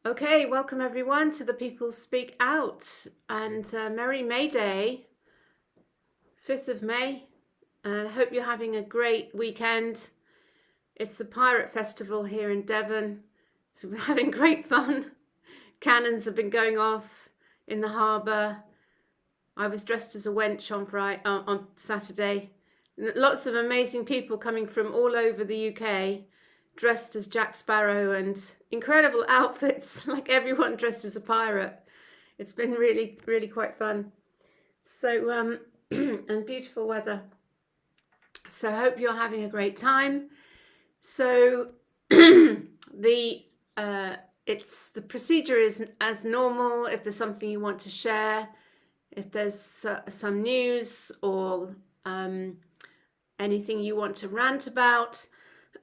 Okay, welcome everyone to the People Speak Out and Merry May Day, 5th of May. Hope you're having a great weekend. It's the Pirate Festival here in Devon, so we're having great fun. Cannons have been going off in the harbour. I was dressed as a wench on Saturday. Lots of amazing people coming from all over the UK, dressed as Jack Sparrow and incredible outfits, like everyone dressed as a pirate. It's been really, really quite fun. So, and beautiful weather. So, I hope you're having a great time. So, the the procedure is as normal. If there's something you want to share, if there's some news or anything you want to rant about,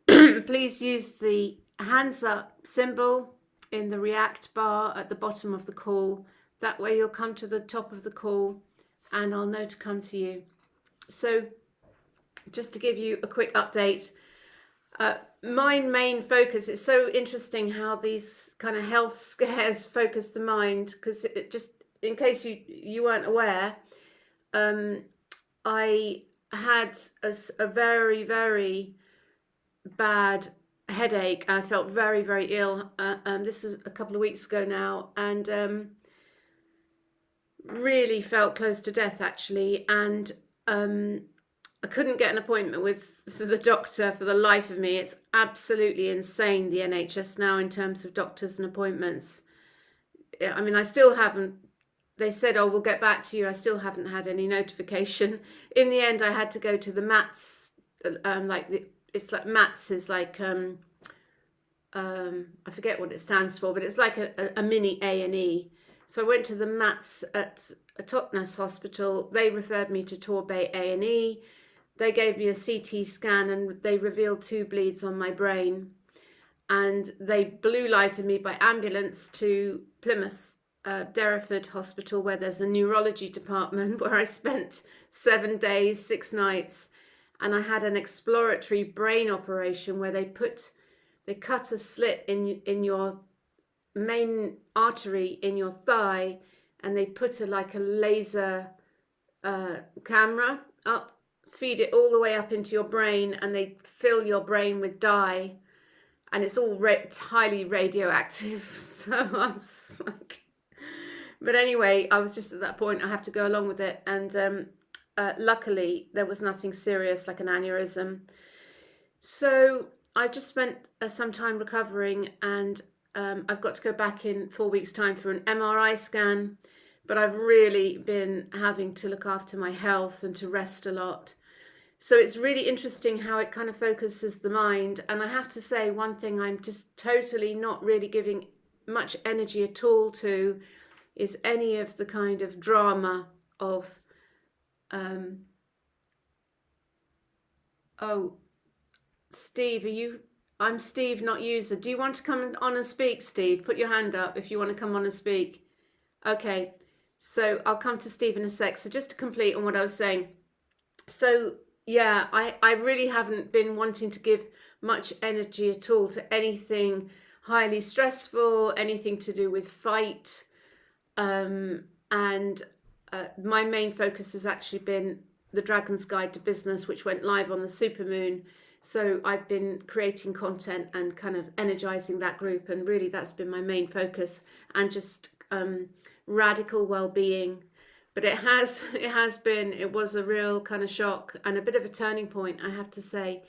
please use the hands up symbol in the react bar at the bottom of the call. That way you'll come to the top of the call and I'll know to come to you. So just to give you a quick update, my main focus, it's so interesting how these kind of health scares focus the mind, because it just, in case you weren't aware, I had a very, very bad headache and I felt very, very ill. This is a couple of weeks ago now, and really felt close to death actually. And I couldn't get an appointment with the doctor for the life of me. It's absolutely insane, the NHS now, in terms of doctors and appointments. I mean, I still haven't, they said, oh, we'll get back to you. I still haven't had any notification. In the end, I had to go to the MATS, it's like MATS is like, I forget what it stands for, but it's like a mini A&E. So I went to the MATS at Totnes Hospital. They referred me to Torbay A&E. They gave me a CT scan and they revealed 2 bleeds on my brain. And they blue lighted me by ambulance to Plymouth, Derriford Hospital, where there's a neurology department, where I spent 7 days, 6 nights. And I had an exploratory brain operation where they cut a slit in your main artery in your thigh, and they put a laser camera up, feed it all the way up into your brain, and they fill your brain with dye, and it's all highly radioactive. So I was like, but anyway, I was just at that point, I have to go along with it. And luckily there was nothing serious like an aneurysm. So I just spent some time recovering, and I've got to go back in 4 weeks' time for an MRI scan. But I've really been having to look after my health and to rest a lot. So it's really interesting how it kind of focuses the mind. And I have to say, one thing I'm just totally not really giving much energy at all to is any of the kind of drama of, oh, Steve, I'm Steve, not user. Do you want to come on and speak, Steve? Put your hand up if you want to come on and speak. Okay, so I'll come to Steve in a sec. So just to complete on what I was saying. So yeah, I really haven't been wanting to give much energy at all to anything highly stressful, anything to do with fight. And my main focus has actually been the Dragon's Guide to Business, which went live on the supermoon. So I've been creating content and kind of energizing that group, and really that's been my main focus, and just radical well-being. But it was a real kind of shock and a bit of a turning point, I have to say.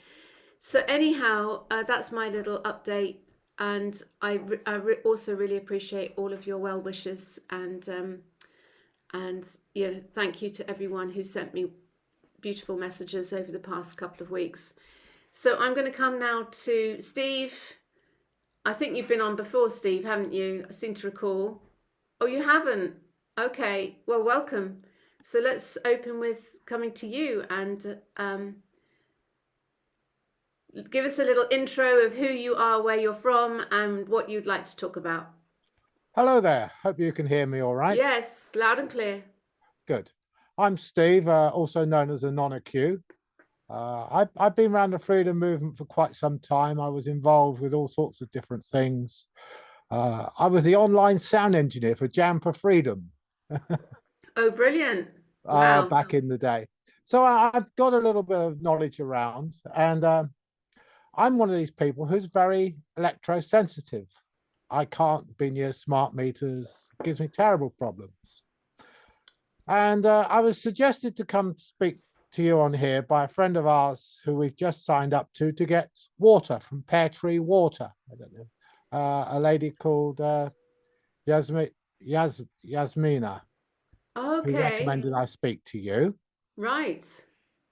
So anyhow, that's my little update, and I also really appreciate all of your well wishes, and thank you to everyone who sent me beautiful messages over the past couple of weeks. So I'm going to come now to Steve. I think you've been on before, Steve, haven't you? I seem to recall. Oh, you haven't? Okay, well, welcome. So let's open with coming to you, and give us a little intro of who you are, where you're from, and what you'd like to talk about. Hello there. Hope you can hear me all right. Yes, loud and clear. Good. I'm Steve, also known as a non-Q. I've been around the freedom movement for quite some time. I was involved with all sorts of different things. I was the online sound engineer for Jam for Freedom Oh, brilliant. Wow. back in the day. So I've got a little bit of knowledge around, and I'm one of these people who's very electrosensitive. I can't be near smart meters, it gives me terrible problems. And I was suggested to come speak to you on here by a friend of ours who we've just signed up to get water from Pear Tree Water. I don't know. A lady called Yasmina, who Okay. recommended I speak to you. Right.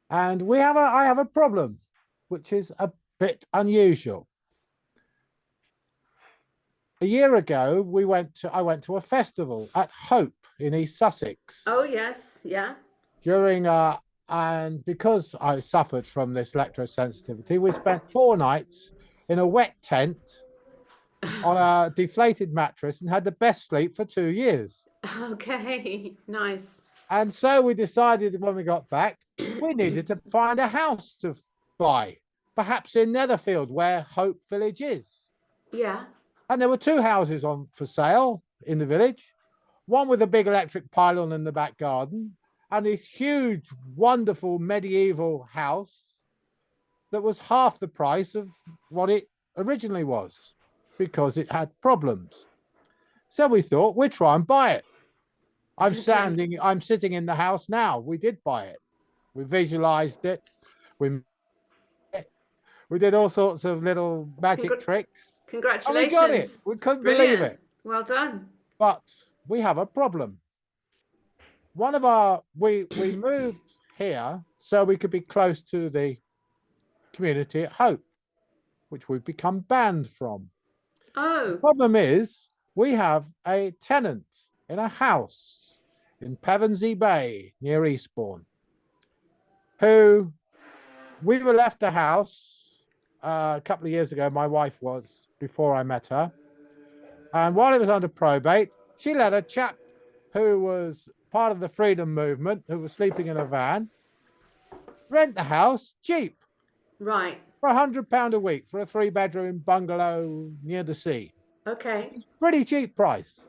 And I have a problem, which is a bit unusual. A year ago, I went to a festival at Hope in East Sussex. Oh, yes. Yeah. During and because I suffered from this electrosensitivity, we spent 4 nights in a wet tent on a deflated mattress and had the best sleep for 2 years. Okay. Nice. And so we decided when we got back, we needed to find a house to buy, perhaps in Netherfield, where Hope Village is. Yeah. And there were 2 houses on for sale in the village, one with a big electric pylon in the back garden, and this huge, wonderful medieval house that was half the price of what it originally was because it had problems. So we thought we'd try and buy it. I'm sitting in the house now. We did buy it. We visualized it. We we did all sorts of little magic tricks, and we got it. Congratulations. We couldn't believe Brilliant. it. Well done. But we have a problem. We moved here so we could be close to the community at Hope, which we've become banned from. The Oh, problem is we have a tenant in a house in Pevensey Bay near Eastbourne, who we were left the house a couple of years ago. My wife was, before I met her. And while it was under probate, she let a chap who was part of the freedom movement, who was sleeping in a van, rent the house cheap right. for £100 a week for a 3-bedroom bungalow near the sea. Okay. Pretty cheap price.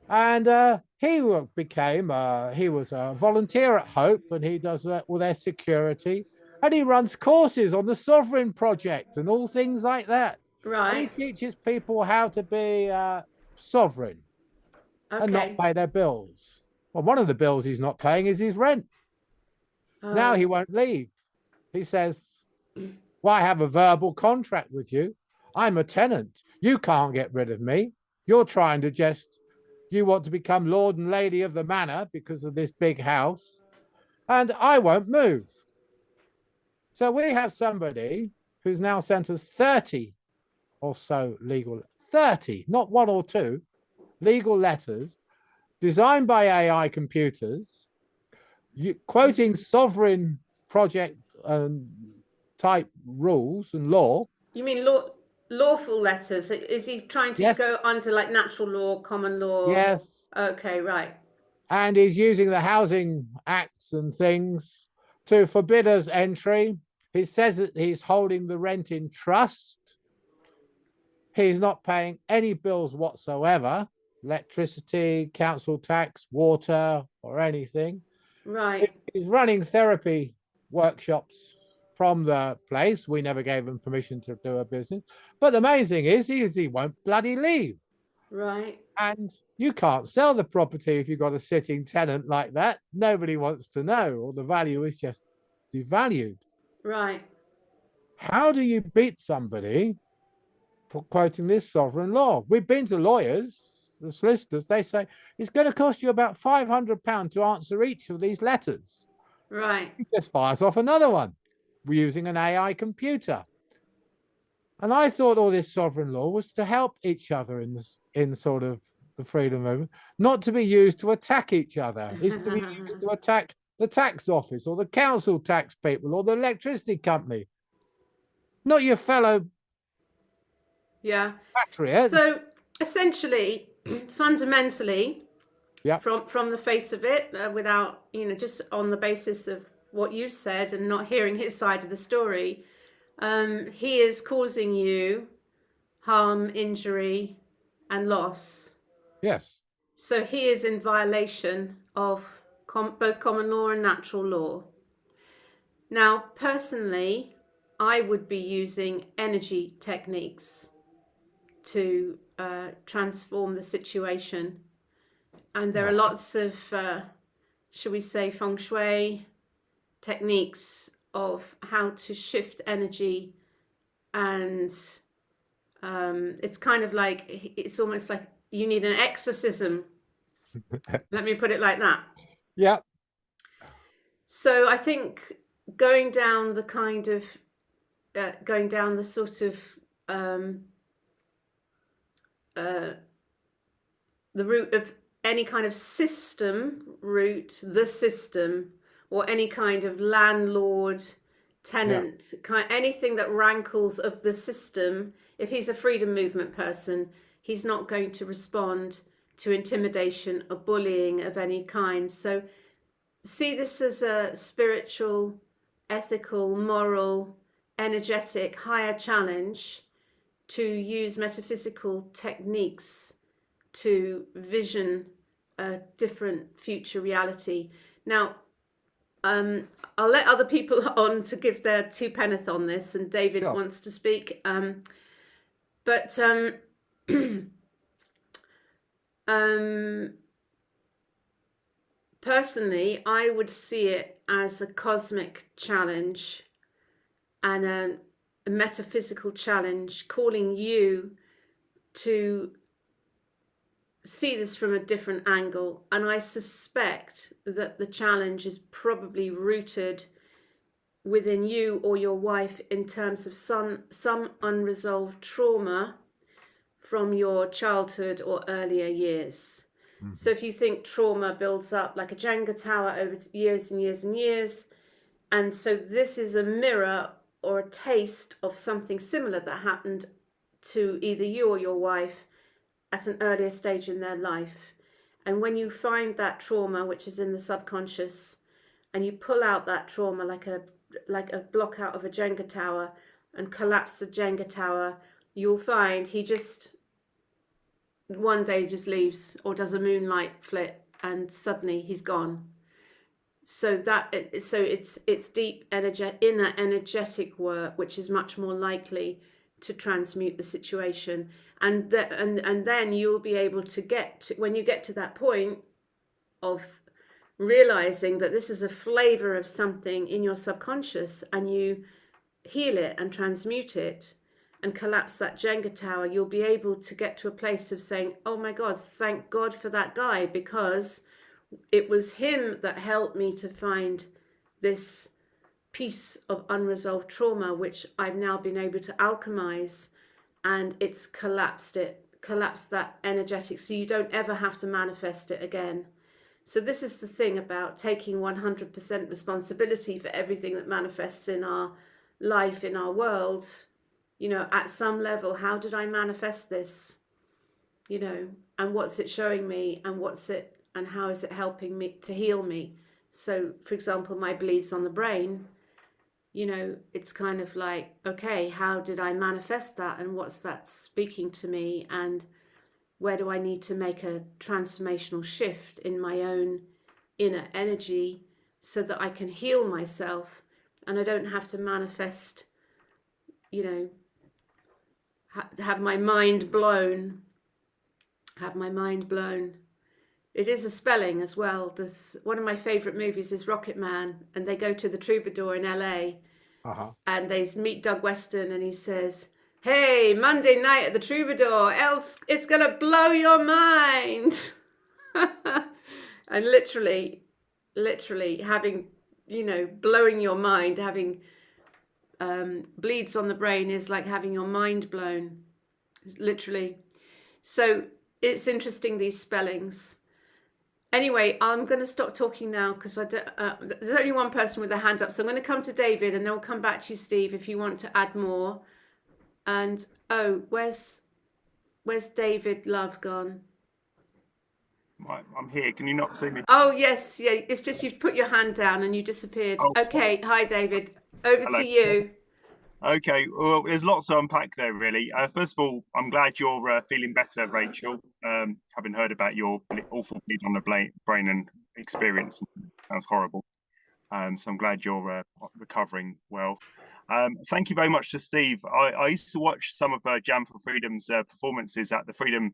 And he was a volunteer at Hope, and he does all their security, and he runs courses on the Sovereign Project and all things like that. And he Right. teaches people how to be sovereign and not Okay. pay their bills. Well, one of the bills he's not paying is his rent. Now he won't leave. He says, well, I have a verbal contract with you. I'm a tenant. You can't get rid of me. You're trying to you want to become Lord and Lady of the Manor because of this big house, and I won't move. So we have somebody who's now sent us 30 or so 30, not 1 or 2, legal letters designed by AI computers, quoting sovereign project type rules and law. You mean lawful letters? Is he trying to Yes. go under like natural law, common law? Yes. Okay, right. And he's using the housing acts and things to forbid us entry. He says that he's holding the rent in trust. He's not paying any bills whatsoever, electricity, council tax, water, or anything. Right. He's running therapy workshops from the place. We never gave him permission to do a business. But the main thing is he won't bloody leave. Right. And you can't sell the property if you've got a sitting tenant like that. Nobody wants to know, or the value is just devalued. Right. How do you beat somebody for quoting this sovereign law? We've been to lawyers, the solicitors, they say it's going to cost you about £500 to answer each of these letters. Right. He just fires off another one. We're using an AI computer. And I thought all this sovereign law was to help each other in sort of the freedom movement, not to be used to attack each other. It's to be used to attack the tax office or the council tax people or the electricity company, not your fellow patriots. So essentially, fundamentally, yeah, from the face of it, without just on the basis of what you said and not hearing his side of the story, he is causing you harm, injury, and loss. Yes. So he is in violation of both common law and natural law. Now, personally, I would be using energy techniques to transform the situation. And there are Right. lots of, shall we say, feng shui techniques of how to shift energy. And it's kind of like, it's almost like you need an exorcism. Let me put it like that. Yeah. So I think going down the kind of, going down the sort of, uh, the route of any kind of system route, the system, or any kind of landlord, tenant, anything that rankles of the system. If he's a freedom movement person, he's not going to respond to intimidation or bullying of any kind. So see this as a spiritual, ethical, moral, energetic, higher challenge to use metaphysical techniques to vision a different future reality. Now, I'll let other people on to give their two penneth on this, and David Sure. wants to speak. But personally, I would see it as a cosmic challenge and a metaphysical challenge, calling you to see this from a different angle. And I suspect that the challenge is probably rooted within you or your wife in terms of some unresolved trauma from your childhood or earlier years. Mhm. So if you think trauma builds up like a Jenga tower over years and years and years, and so this is a mirror or a taste of something similar that happened to either you or your wife at an earlier stage in their life. And when you find that trauma, which is in the subconscious, and you pull out that trauma like a block out of a Jenga tower and collapse the Jenga tower, you'll find he just one day just leaves or does a moonlight flip and suddenly he's gone. So it's deep inner energetic work, which is much more likely to transmute the situation. And then you'll be able to get to, when you get to that point of realizing that this is a flavor of something in your subconscious, and you heal it and transmute it and collapse that Jenga tower, you'll be able to get to a place of saying, oh my God, thank God for that guy, because it was him that helped me to find this piece of unresolved trauma, which I've now been able to alchemize, and it's collapsed that energetic, so you don't ever have to manifest it again. So this is the thing about taking 100% responsibility for everything that manifests in our life, in our world. You know, at some level, how did I manifest this? You know, and what's it showing me, and how is it helping me to heal me? So, for example, my bleeds on the brain, you know, it's kind of like, okay, how did I manifest that, and what's that speaking to me, and where do I need to make a transformational shift in my own inner energy so that I can heal myself and I don't have to manifest, you know, have my mind blown. It is a spelling as well. There's one of my favorite movies is Rocket Man, and they go to the Troubadour in LA, and they meet Doug Weston, and he says, hey, Monday night at the Troubadour, else it's gonna blow your mind. And literally having, you know, blowing your mind, having bleeds on the brain is like having your mind blown, literally. So it's interesting, these spellings. Anyway, I'm going to stop talking now because there's only one person with a hand up. So I'm going to come to David, and then we'll come back to you, Steve, if you want to add more. And where's David Love gone? I'm here. Can you not see me? Oh yes, yeah. It's just you've put your hand down and you disappeared. Oh, okay, hi David. Over hello. to you. Okay, well, there's lots to unpack there, really. First of all, I'm glad you're feeling better, Rachel. Having heard about your awful bleed on the brain and experience, sounds horrible. So I'm glad you're recovering well. Thank you very much to Steve. I used to watch some of Jam for Freedom's performances at the Freedom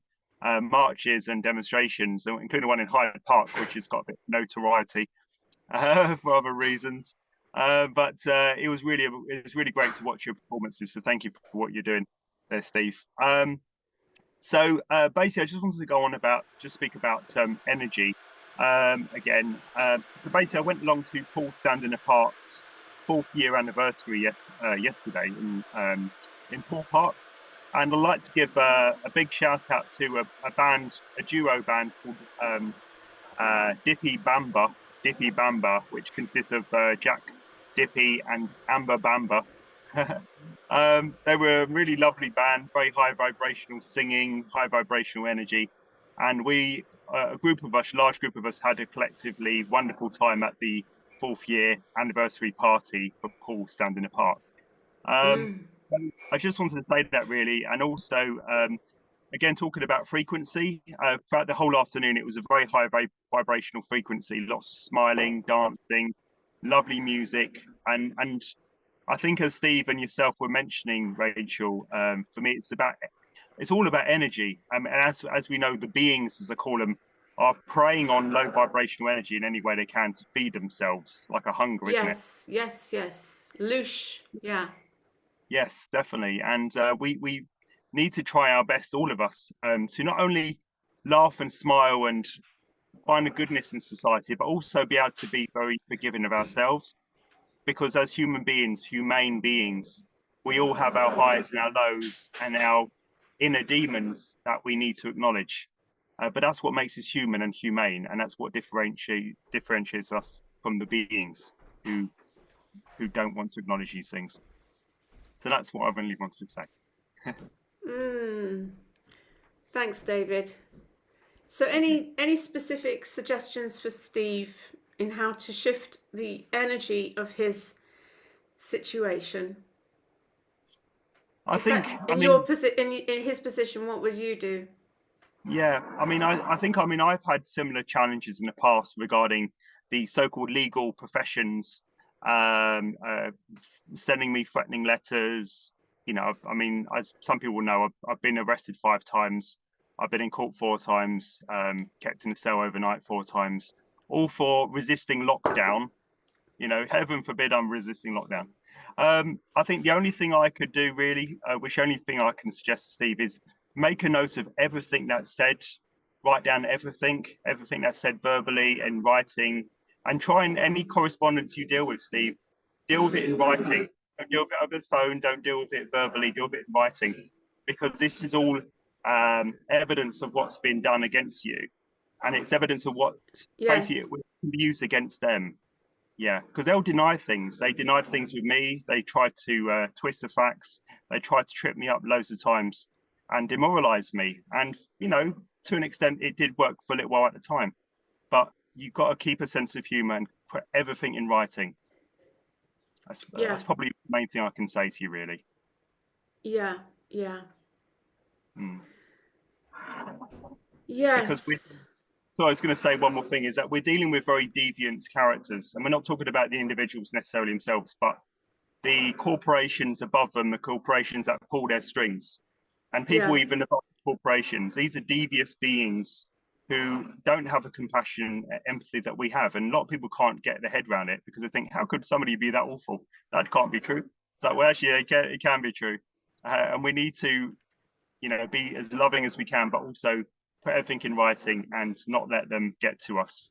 marches and demonstrations, including one in Hyde Park, which has got a bit of notoriety for other reasons. But it was really great to watch your performances. So thank you for what you're doing there, Steve. So basically, I just wanted to go on speak about energy again. So basically, I went along to Paul Standing Apart's 4th year anniversary yesterday in Paul Park, and I'd like to give a big shout out to a duo band called Dippy Bamba, which consists of Jack Dippy and Amber Bamba. They were a really lovely band, very high vibrational singing, high vibrational energy. And we, a large group of us, had a collectively wonderful time at the 4th year anniversary party for Paul Standing Apart. I just wanted to say that really, and also again, talking about frequency, throughout the whole afternoon, it was a very high vibrational frequency, lots of smiling, dancing, lovely music. And I think as Steve and yourself were mentioning, Rachel, for me, it's all about energy. And as we know, the beings, as I call them, are preying on low vibrational energy in any way they can to feed themselves, like a hunger, isn't it? Yes. Loosh, yeah. Yes, definitely. And we need to try our best, all of us, to not only laugh and smile and find the goodness in society, but also be able to be very forgiving of ourselves. Because as human beings, humane beings, we all have our highs and our lows and our inner demons that we need to acknowledge. But that's what makes us human and humane, and that's what differentiates us from the beings who don't want to acknowledge these things. So that's what I really wanted to say. Thanks, David. So any specific suggestions for Steve in how to shift the energy of his situation? In his position, what would you do? Yeah, I've had similar challenges in the past regarding the so-called legal professions, sending me threatening letters. As some people know, I've been arrested 5 times. I've been in court 4 times, kept in a cell overnight 4 times, all for resisting lockdown. Heaven forbid I'm resisting lockdown. I think the only thing I could do really, only thing I can suggest to Steve is make a note of everything that's said, write down everything that's said verbally and writing, and try and any correspondence you deal with, Steve, deal with it in writing. Don't deal with it over the phone, don't deal with it verbally, deal with it in writing, because this is all evidence of what's been done against you. And it's evidence of what basically it can be used against them. Yeah, because they'll deny things. They denied things with me. They tried to twist the facts. They tried to trip me up loads of times and demoralize me. And, to an extent, it did work for a little while at the time. But you've got to keep a sense of humor and put everything in writing. That's probably the main thing I can say to you, really. Yeah. Yes. So I was going to say one more thing is that we're dealing with very deviant characters, and we're not talking about the individuals necessarily themselves, but the corporations above them, the corporations that pull their strings, and people even above corporations. These are devious beings who don't have the compassion, empathy that we have, and a lot of people can't get their head around it because they think, how could somebody be that awful? That can't be true. So well, actually, it can be true, and we need to, be as loving as we can, but also put everything in writing and not let them get to us,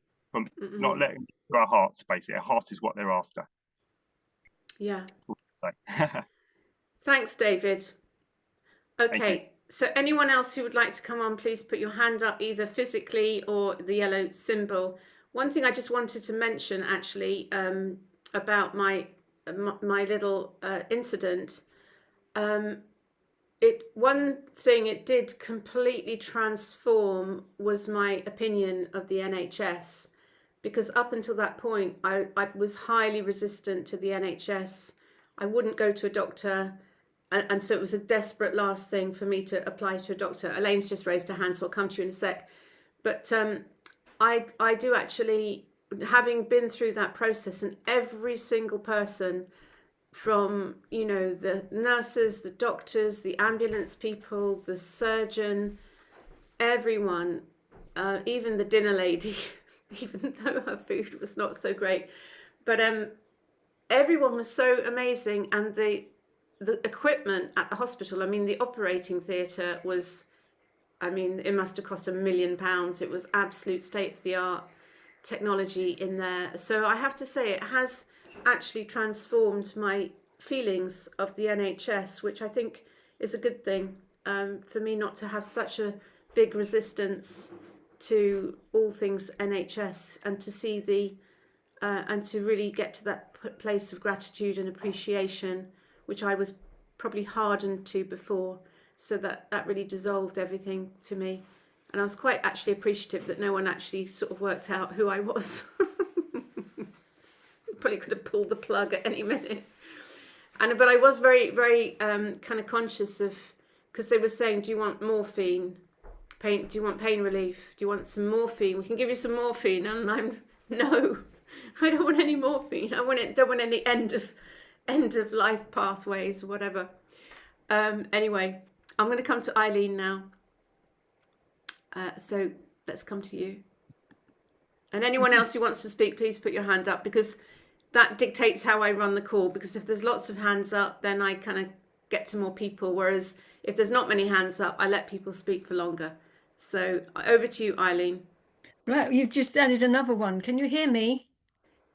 not letting to our hearts. Basically, our heart is what they're after. Yeah. Thanks, David. Okay, so anyone else who would like to come on, please put your hand up, either physically or the yellow symbol. One thing I just wanted to mention, actually, about my little incident. One thing it did completely transform was my opinion of the NHS, because up until that point I was highly resistant to the NHS. I wouldn't go to a doctor. And so it was a desperate last thing for me to apply to a doctor. Elaine's just raised her hand, so I'll come to you in a sec. But I do actually, having been through that process, and every single person from, you know, the nurses, the doctors, the ambulance people, the surgeon, everyone, even the dinner lady, even though her food was not so great, but everyone was so amazing. And the equipment at the hospital, I mean, the operating theatre was, I mean, it must have cost £1 million. It was absolute state of the art technology in there. So I have to say, it has actually transformed my feelings of the NHS, which I think is a good thing, for me not to have such a big resistance to all things NHS, and to see the and to really get to that place of gratitude and appreciation, which I was probably hardened to before. So that really dissolved everything to me. And I was quite actually appreciative that no one actually sort of worked out who I was. Probably could have pulled the plug at any minute. But I was very, very kind of conscious of, because they were saying, do you want morphine? Do you want pain relief? Do you want some morphine? We can give you some morphine. And I'm, no, I don't want any morphine. Don't want any end of life pathways or whatever. Anyway, I'm going to come to Eileen now. So let's come to you. And anyone else who wants to speak, please put your hand up, because that dictates how I run the call. Because if there's lots of hands up, then I kind of get to more people. Whereas if there's not many hands up, I let people speak for longer. So over to you, Eileen. Right, you've just added another one. Can you hear me?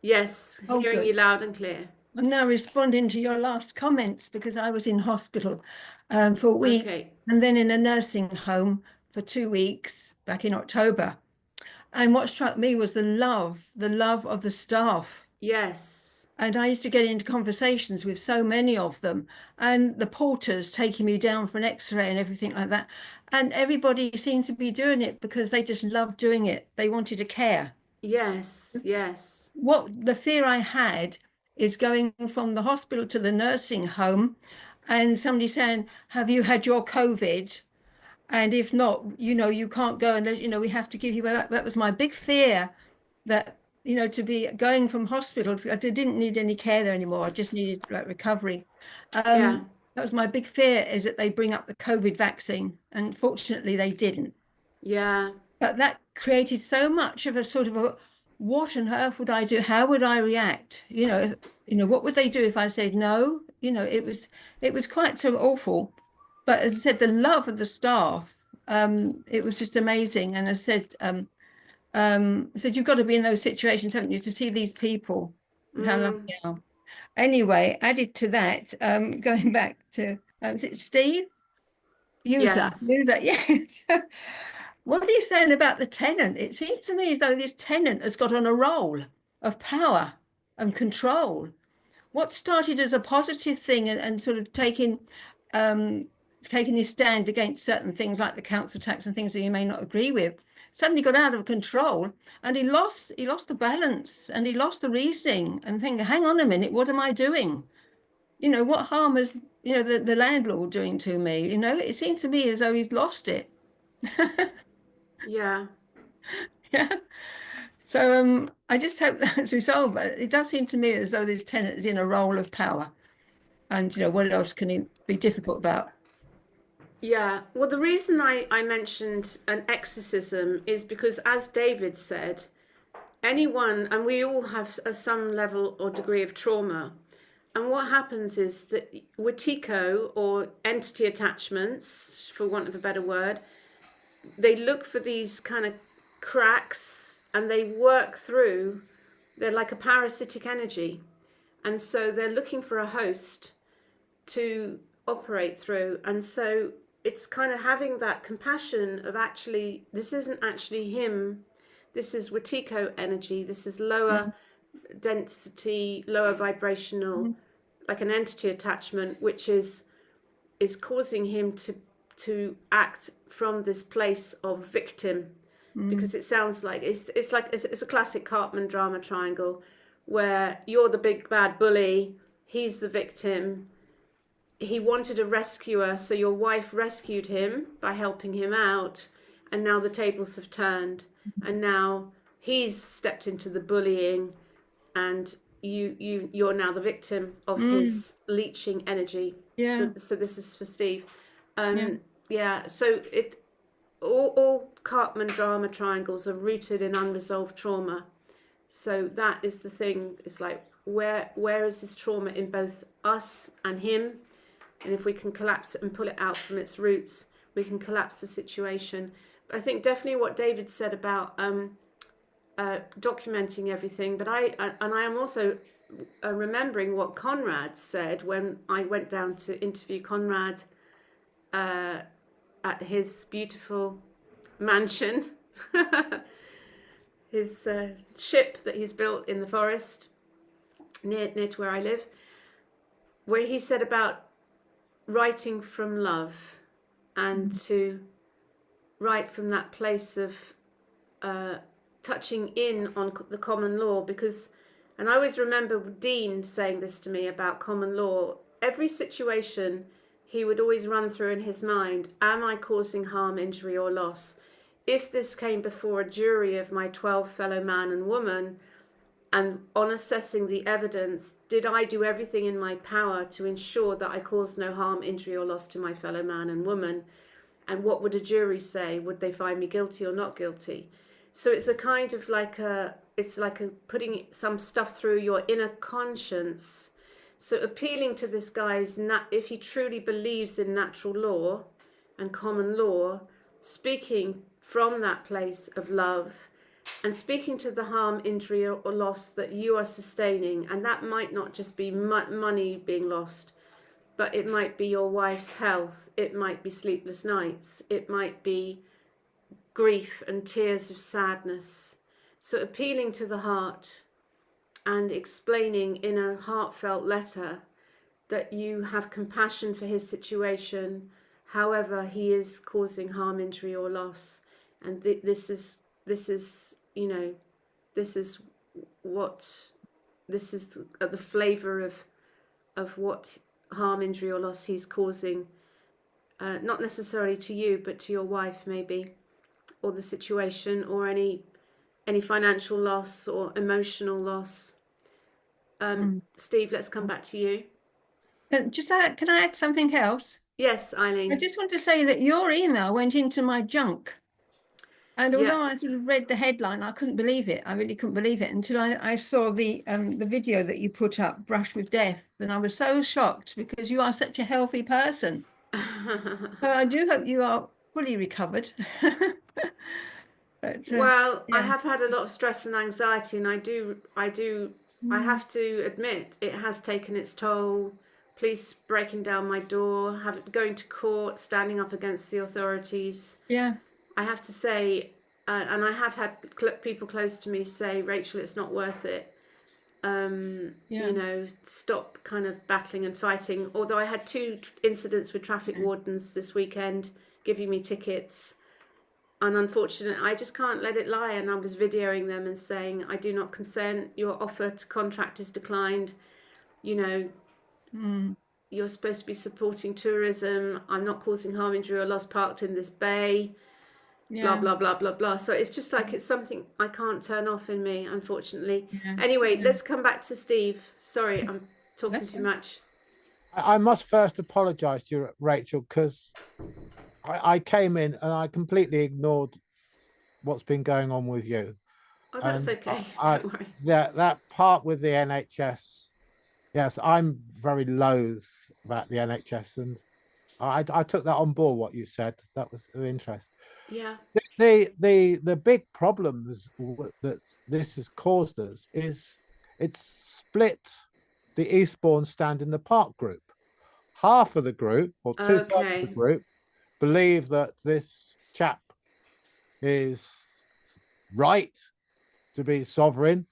Yes, Oh, hearing good. you loud and clear. I'm now responding to your last comments, because I was in hospital for a week, Okay. and then in a nursing home for 2 weeks back in October. And what struck me was the love of the staff. Yes. And I used to get into conversations with so many of them, and the porters taking me down for an X-ray and everything like that. And everybody seemed to be doing it because they just loved doing it. They wanted to care. Yes. Yes. What the fear I had is going from the hospital to the nursing home and somebody saying, have you had your COVID? And if not, you can't go, and we have to give you that. That was my big fear, that, to be going from hospital. I didn't need any care there anymore. I just needed recovery. Yeah. That was my big fear, is that they bring up the COVID vaccine. And fortunately they didn't. Yeah. But that created so much of a sort of a, what on earth would I do? How would I react? What would they do if I said no? It was quite so awful. But as I said, the love of the staff, it was just amazing. And I said, you've got to be in those situations, haven't you, to see these people, how lovely they are. Anyway, added to that, going back to, is it Steve? User, yes. What are you saying about the tenant? It seems to me as though this tenant has got on a roll of power and control. What started as a positive thing and sort of taking his stand against certain things like the council tax and things that you may not agree with, suddenly got out of control, and he lost the balance, and he lost the reasoning, and thinking, hang on a minute, what am I doing? What harm is the landlord doing to me? It seems to me as though he's lost it. Yeah. Yeah. So I just hope that's resolved. But it does seem to me as though this tenant is in a role of power, and what else can he be difficult about? Yeah. Well, the reason I mentioned an exorcism is because, as David said, anyone, and we all have some level or degree of trauma. And what happens is that Wetiko, or entity attachments, for want of a better word, they look for these kind of cracks and they work through. They're like a parasitic energy. And so they're looking for a host to operate through. And so it's kind of having that compassion of, actually, this isn't actually him. This is Wetiko energy. This is lower density, lower vibrational, like an entity attachment, which is causing him to act from this place of victim, because it sounds like it's a classic Cartman drama triangle, where you're the big bad bully he's the victim. He wanted a rescuer, so your wife rescued him by helping him out, and now the tables have turned, and now he's stepped into the bullying, and you're now the victim of his leeching energy. Yeah. So this is for Steve. Yeah. Yeah. So all Cartman drama triangles are rooted in unresolved trauma. So that is the thing. It's like where is this trauma in both us and him? And if we can collapse it and pull it out from its roots, we can collapse the situation. But I think definitely what David said about documenting everything. But I am also remembering what Conrad said when I went down to interview Conrad at his beautiful mansion, his ship that he's built in the forest near to where I live, where he said about writing from love and to write from that place of touching in on the common law. Because, and I always remember Dean saying this to me about common law, every situation he would always run through in his mind, am I causing harm, injury or loss? If this came before a jury of my 12 fellow man and woman, and on assessing the evidence, did I do everything in my power to ensure that I caused no harm, injury or loss to my fellow man and woman? And what would a jury say? Would they find me guilty or not guilty? So it's a kind of like it's like putting some stuff through your inner conscience. So appealing to this guy's, if he truly believes in natural law and common law, speaking from that place of love, and speaking to the harm, injury or loss that you are sustaining. And that might not just be money being lost, but it might be your wife's health, it might be sleepless nights, it might be grief and tears of sadness. So appealing to the heart and explaining in a heartfelt letter that you have compassion for his situation, however he is causing harm, injury or loss. And this is you know, this is the flavour of what harm, injury or loss he's causing, not necessarily to you, but to your wife maybe, or the situation, or any financial loss or emotional loss. Steve, let's come back to you. Can I add something else? Yes, Eileen. I just want to say that your email went into my junk. And although I sort of read the headline, I couldn't believe it. I really couldn't believe it until I saw the video that you put up, Brush with Death. And I was so shocked because you are such a healthy person. So I do hope you are fully recovered. But, well, yeah. I have had a lot of stress and anxiety, and I have to admit it has taken its toll. Police breaking down my door, going to court, standing up against the authorities. Yeah. I have to say, and I have had people close to me say, Rachel, it's not worth it. You know, stop kind of battling and fighting. Although I had 2 incidents with traffic wardens this weekend giving me tickets. And unfortunately, I just can't let it lie. And I was videoing them and saying, I do not consent. Your offer to contract is declined. You know, you're supposed to be supporting tourism. I'm not causing harm, injury or loss parked in this bay. Blah, blah, blah, blah, blah. So it's just like it's something I can't turn off in me, unfortunately. Anyway, let's come back to Steve. Sorry, I'm talking too much. I must first apologise to you, Rachel, because I came in and I completely ignored what's been going on with you. Oh, that's and okay. Don't worry. That part with the NHS, yes, I'm very loath about the NHS, and I took that on board, what you said. That was of interest. Yeah. The big problems that this has caused us is it's split the Eastbourne Stand in the Park group. Half of the group, or 2/3 of the group, believe that this chap is right to be sovereign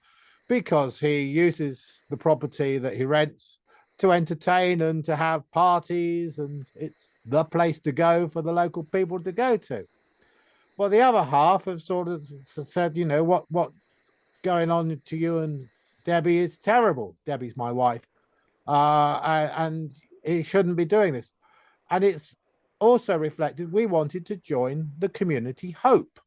because he uses the property that he rents to entertain and to have parties, and it's the place to go for the local people to go to. Well, the other half have sort of said, you know, what's going on to you and Debbie is terrible. Debbie's my wife. and he shouldn't be doing this. And it's also reflected, we wanted to join the community Hope.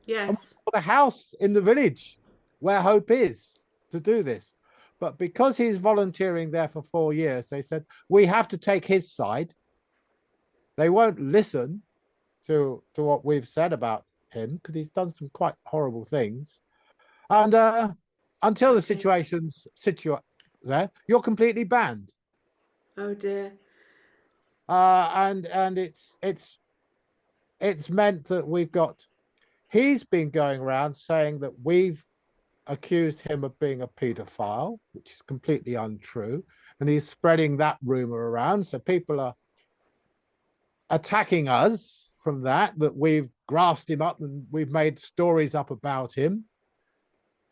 And we Yes. bought a house in the village where Hope is to do this. But because he's volunteering there for 4 years, they said, we have to take his side. They won't listen to what we've said about him because he's done some quite horrible things. And until the situation's there, you're completely banned. Oh dear. And it's meant that he's been going around saying that we've accused him of being a paedophile, which is completely untrue. And he's spreading that rumor around. So people are attacking us from that we've grassed him up and we've made stories up about him.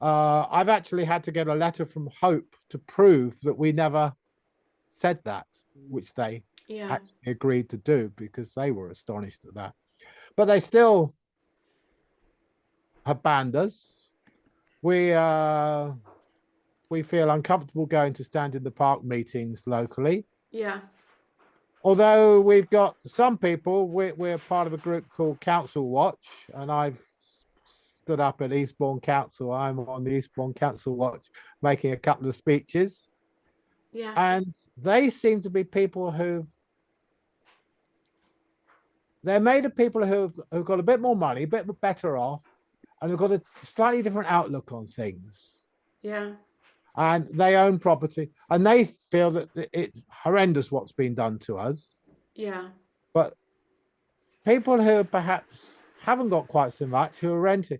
I've actually had to get a letter from Hope to prove that we never said that, which they actually agreed to do because they were astonished at that. But they still have banned us. We feel uncomfortable going to stand in the park meetings locally. Yeah. Although we've got some people, we're part of a group called Council Watch, and I've stood up at Eastbourne Council. I'm on the Eastbourne Council Watch making a couple of speeches. Yeah. And they seem to be people they're made of people who've got a bit more money, a bit better off, and have got a slightly different outlook on things. Yeah. And they own property, and they feel that it's horrendous what's been done to us. Yeah. But people who perhaps haven't got quite so much, who are renting,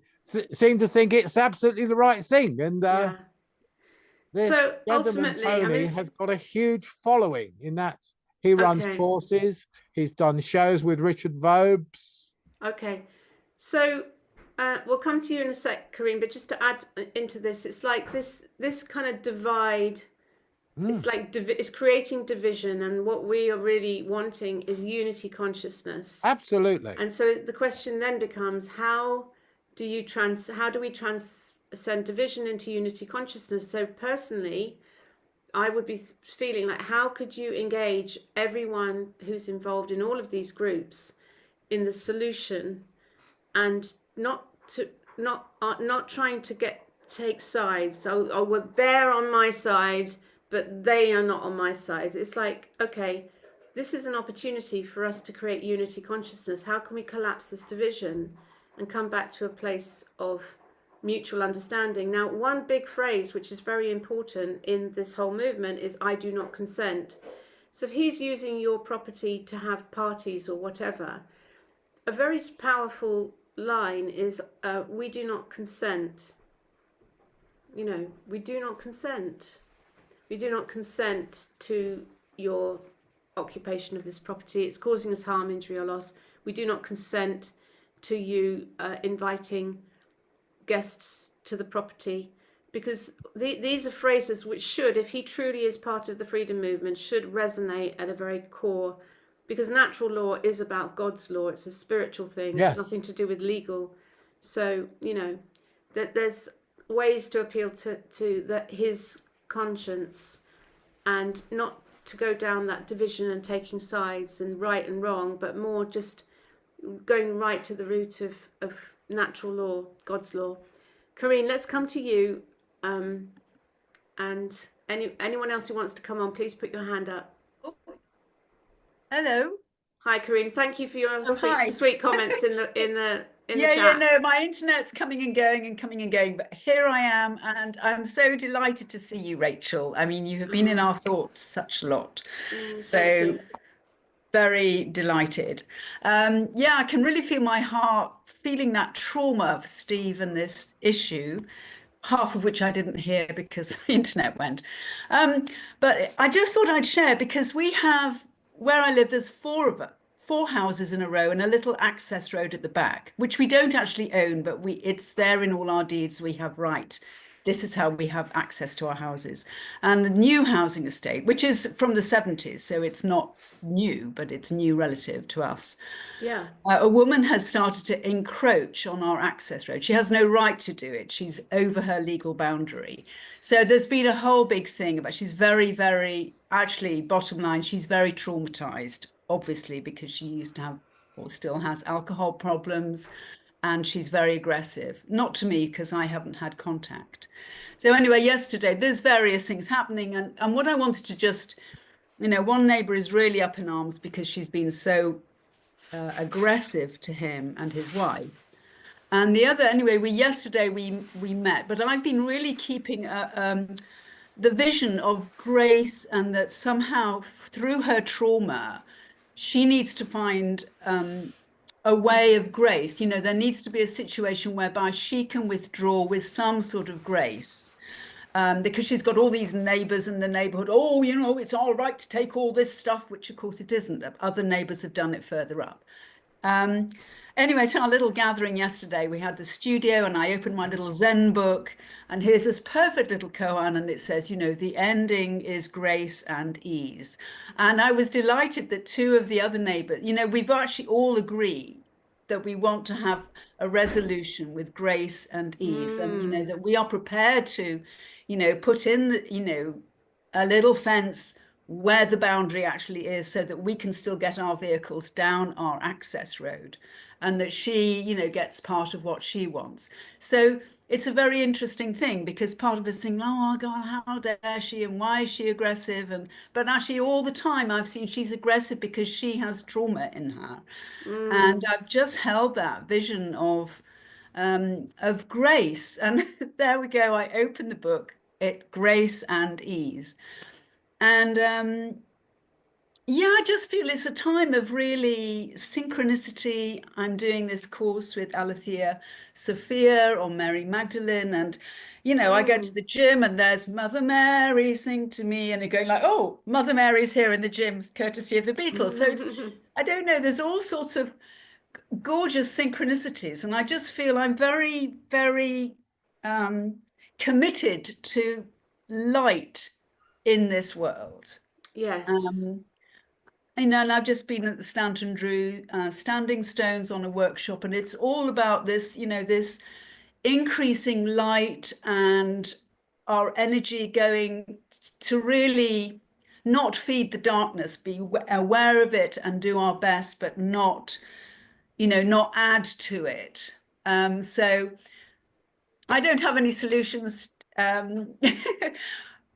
seem to think it's absolutely the right thing. And this so gentleman ultimately, Tony has got a huge following in that he runs courses. He's done shows with Richard Vobes. Okay, so we'll come to you in a sec, Kareem. But just to add into this, it's like this kind of divide. It's like it's creating division, and what we are really wanting is unity consciousness. Absolutely. And so the question then becomes, how do we transcend division into unity consciousness? So personally, I would be feeling like, how could you engage everyone who's involved in all of these groups in the solution, and not trying to take sides. Oh, well, they're on my side, but they are not on my side. It's like, okay, this is an opportunity for us to create unity consciousness. How can we collapse this division and come back to a place of mutual understanding? Now, one big phrase which is very important in this whole movement is I do not consent. So if he's using your property to have parties or whatever, a very powerful line is we do not consent. You know, we do not consent. We do not consent to your occupation of this property. It's causing us harm, injury, or loss. We do not consent to you inviting guests to the property, because these are phrases which should, if he truly is part of the freedom movement, should resonate at a very core, because natural law is about God's law. It's a spiritual thing. Yes. It's nothing to do with legal. So, you know, that there's ways to appeal to his conscience, and not to go down that division and taking sides and right and wrong, but more just going right to the root of natural law, God's law. Karine, let's come to you. And anyone else who wants to come on, please put your hand up. Oh. Hello. Hi, Karine. Thank you for your Hi. sweet comments in the chat. Yeah, no, my internet's coming and going, but here I am, and I'm so delighted to see you, Rachel. I mean, you have been in our thoughts such a lot. So very delighted. Yeah, I can really feel my heart feeling that trauma of Steve and this issue, half of which I didn't hear because the internet went. But I just thought I'd share, because we have, where I live, there's four houses in a row and a little access road at the back, which we don't actually own, but it's there in all our deeds. We have right this is how we have access to our houses. And the new housing estate, which is from the 70s, so it's not new, but it's new relative to us. Yeah. A woman has started to encroach on our access road. She has no right to do it. She's over her legal boundary. So there's been a whole big thing about she's very, very, actually, bottom line, she's very traumatized, obviously, because she used to have or still has alcohol problems, and she's very aggressive. Not to me, because I haven't had contact. So anyway, yesterday, there's various things happening. And what I wanted to just, one neighbor is really up in arms because she's been so aggressive to him and his wife. And the other, anyway, yesterday we met, but I've been really keeping the vision of Grace, and that somehow through her trauma, she needs to find a way of grace. There needs to be a situation whereby she can withdraw with some sort of grace. Because she's got all these neighbours in the neighbourhood. Oh, it's all right to take all this stuff, which of course it isn't. Other neighbours have done it further up. Anyway, to our little gathering yesterday, we had the studio and I opened my little Zen book, and here's this perfect little koan, and it says, the ending is grace and ease. And I was delighted that two of the other neighbours, we've actually all agreed that we want to have a resolution with grace and ease, and that we are prepared to put in a little fence where the boundary actually is, so that we can still get our vehicles down our access road, and that she gets part of what she wants. So it's a very interesting thing, because part of us think, oh God, how dare she, and why is she aggressive? But actually all the time I've seen she's aggressive because she has trauma in her. And I've just held that vision of grace. And there we go. I opened the book, Grace and Ease. And yeah, I just feel it's a time of really synchronicity. I'm doing this course with Alethea Sophia or Mary Magdalene. And, I go to the gym and there's Mother Mary sing to me, and you're going like, oh, Mother Mary's here in the gym, courtesy of the Beatles. So it's, I don't know, there's all sorts of gorgeous synchronicities. And I just feel I'm very, very committed to light in this world. Yes. And I've just been at the Stanton Drew Standing Stones on a workshop, and it's all about this, this increasing light and our energy going to really not feed the darkness, be aware of it and do our best, but not add to it. So I don't have any solutions.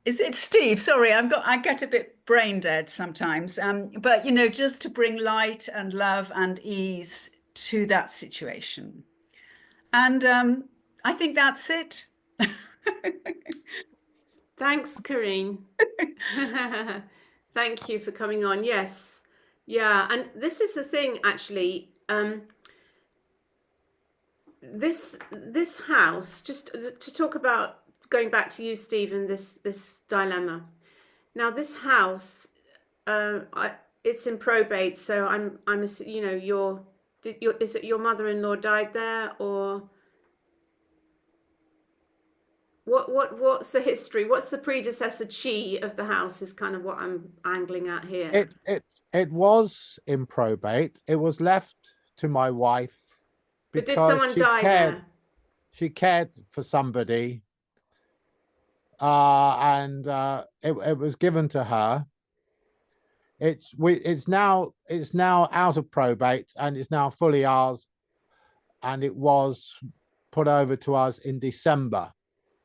Is it Steve? Sorry, I get a bit brain dead sometimes. But just to bring light and love and ease to that situation. And I think that's it. Thanks, Karine. Thank you for coming on. Yes. Yeah. And this is the thing, actually. This house, just to talk about, going back to you, Stephen, this dilemma. Now, this house, it's in probate, so I'm is it your mother-in-law died there, or what's the history? What's the predecessor chi of the house is kind of what I'm angling at here. It was in probate. It was left to my wife But did because someone die there? she cared for somebody, and it was given to her. It's now out of probate, and it's now fully ours, and it was put over to us in December.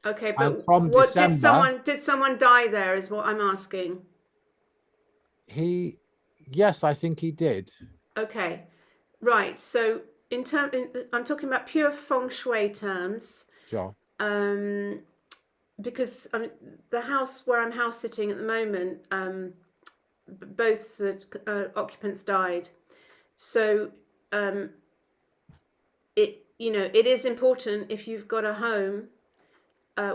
Okay, And but from what December, did someone die there is what I'm asking. Yes, I think he did. Okay, right. So I'm talking about pure feng shui terms. Sure. Because the house where I'm house sitting at the moment, both the occupants died. So it is important, if you've got a home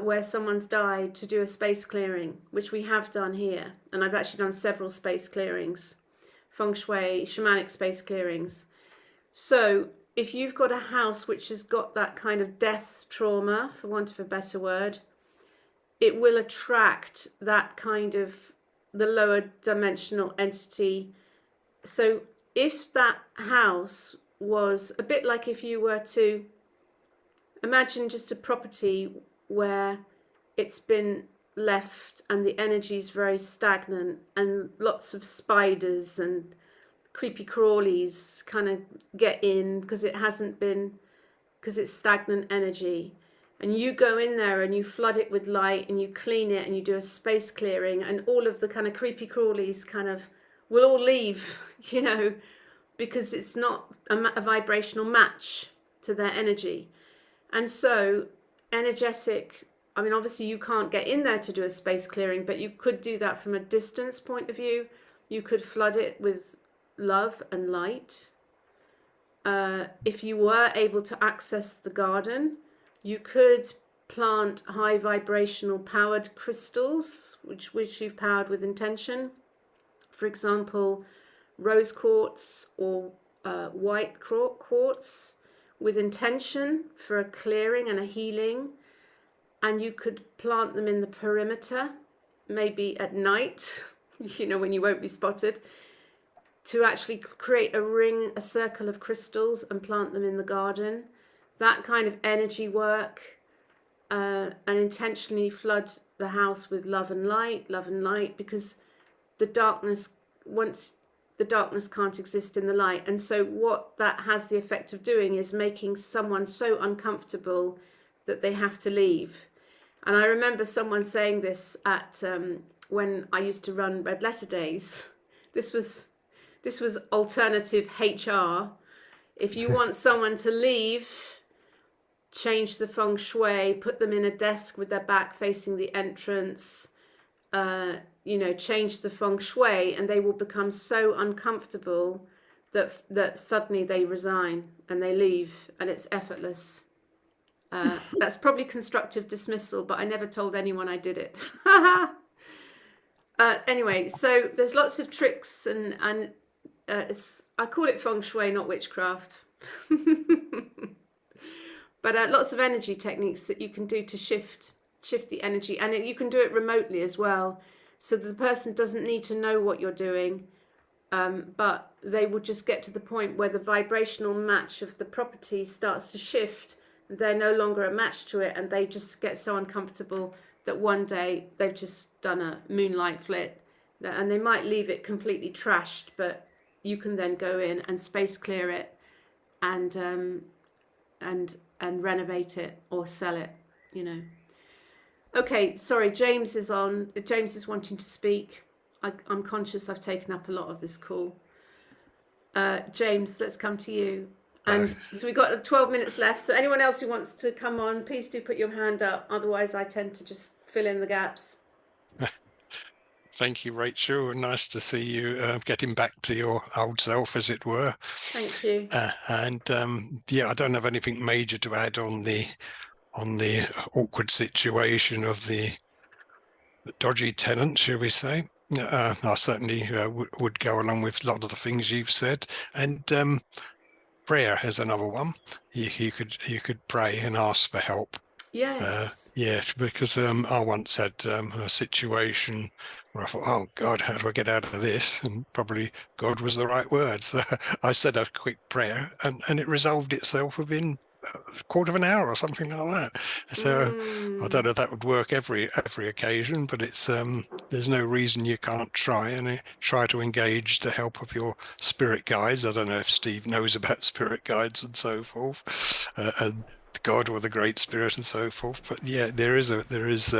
where someone's died, to do a space clearing, which we have done here. And I've actually done several space clearings, feng shui, shamanic space clearings. So if you've got a house which has got that kind of death trauma, for want of a better word, it will attract that kind of the lower dimensional entity. So if that house was a bit like, if you were to imagine just a property where it's been left and the energy is very stagnant and lots of spiders and creepy crawlies kind of get in because it's stagnant energy, and you go in there and you flood it with light and you clean it and you do a space clearing, and all of the kind of creepy crawlies kind of will all leave, you know, because it's not a vibrational match to their energy. And so energetic, I mean, obviously you can't get in there to do a space clearing, but you could do that from a distance point of view. You could flood it with love and light. If you were able to access the garden, you could plant high vibrational powered crystals, which you've powered with intention. For example, rose quartz or white quartz with intention for a clearing and a healing. And you could plant them in the perimeter, maybe at night, you know, when you won't be spotted, to actually create a ring, a circle of crystals and plant them in the garden. That kind of energy work, and intentionally flood the house with love and light, because the darkness, once the darkness can't exist in the light. And so what that has the effect of doing is making someone so uncomfortable that they have to leave. And I remember someone saying this at when I used to run Red Letter Days. This was alternative HR. If you want someone to leave, change the feng shui, put them in a desk with their back facing the entrance, you know, change the feng shui, and they will become so uncomfortable that suddenly they resign and they leave, and it's effortless. That's probably constructive dismissal, but I never told anyone I did it. Anyway, so there's lots of tricks and I call it feng shui, not witchcraft. But lots of energy techniques that you can do to shift the energy, and you can do it remotely as well, so that the person doesn't need to know what you're doing, but they will just get to the point where the vibrational match of the property starts to shift. They're no longer a match to it, and they just get so uncomfortable that one day they've just done a moonlight flit, and they might leave it completely trashed, but you can then go in and space clear it and renovate it or sell it, you know. Okay, sorry, James is on. James is wanting to speak. I'm conscious I've taken up a lot of this call. James, let's come to you. And so we've got 12 minutes left. So anyone else who wants to come on, please do put your hand up. Otherwise, I tend to just fill in the gaps. Thank you, Rachel. Nice to see you getting back to your old self, as it were. Thank you. Yeah, I don't have anything major to add on the awkward situation of the dodgy tenant, shall we say. I certainly would go along with a lot of the things you've said. And prayer is another one. You could pray and ask for help. Yes. Yes, because I once had a situation where I thought, oh God, how do I get out of this? And probably God was the right word. So I said a quick prayer, and it resolved itself within a quarter of an hour or something like that. So I don't know if that would work every occasion, but it's there's no reason you can't try and try to engage the help of your spirit guides. I don't know if Steve knows about spirit guides and so forth, and God or the Great Spirit and so forth. But yeah, there is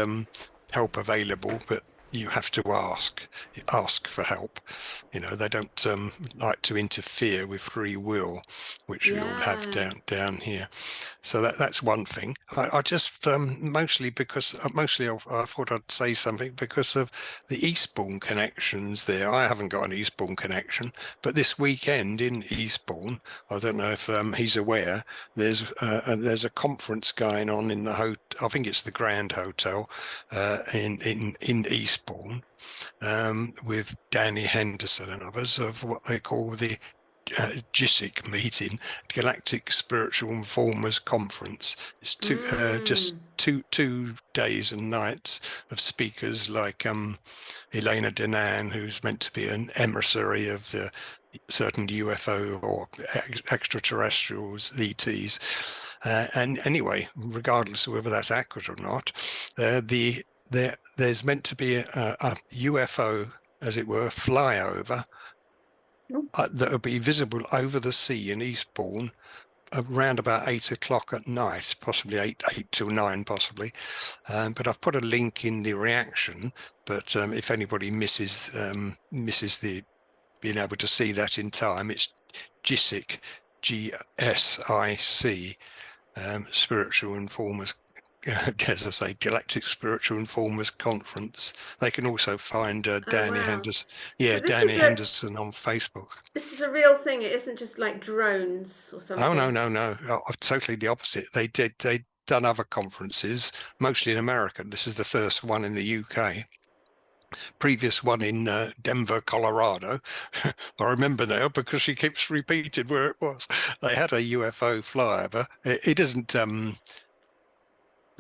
help available, but you have to ask for help. You know, they don't like to interfere with free will, which we all have down here. So that's one thing. I just mostly I thought I'd say something because of the Eastbourne connections there. I haven't got an Eastbourne connection, but this weekend in Eastbourne, I don't know if he's aware, there's a conference going on in the I think it's the Grand Hotel in Eastbourne, with Danny Henderson and others, of what they call the GISIC meeting, Galactic Spiritual Informers Conference. It's just two days and nights of speakers like Elena Denan, who's meant to be an emissary of the certain UFO or extraterrestrials, ETs. And anyway, regardless of whether that's accurate or not, there's meant to be a UFO, as it were, flyover that will be visible over the sea in Eastbourne around about 8 o'clock at night, possibly 8 till 9 possibly. But I've put a link in the reaction, but if anybody misses the being able to see that in time, it's GISIC, GSIC, Spiritual Informers, as I say, Galactic Spiritual Informers Conference. They can also find Danny Henderson. Yeah, So Danny Henderson on Facebook. This is a real thing. It isn't just like drones or something. Oh, no. Totally the opposite. They'd done other conferences, mostly in America. This is the first one in the UK. Previous one in Denver, Colorado. I remember now because she keeps repeating where it was. They had a UFO flyover. It isn't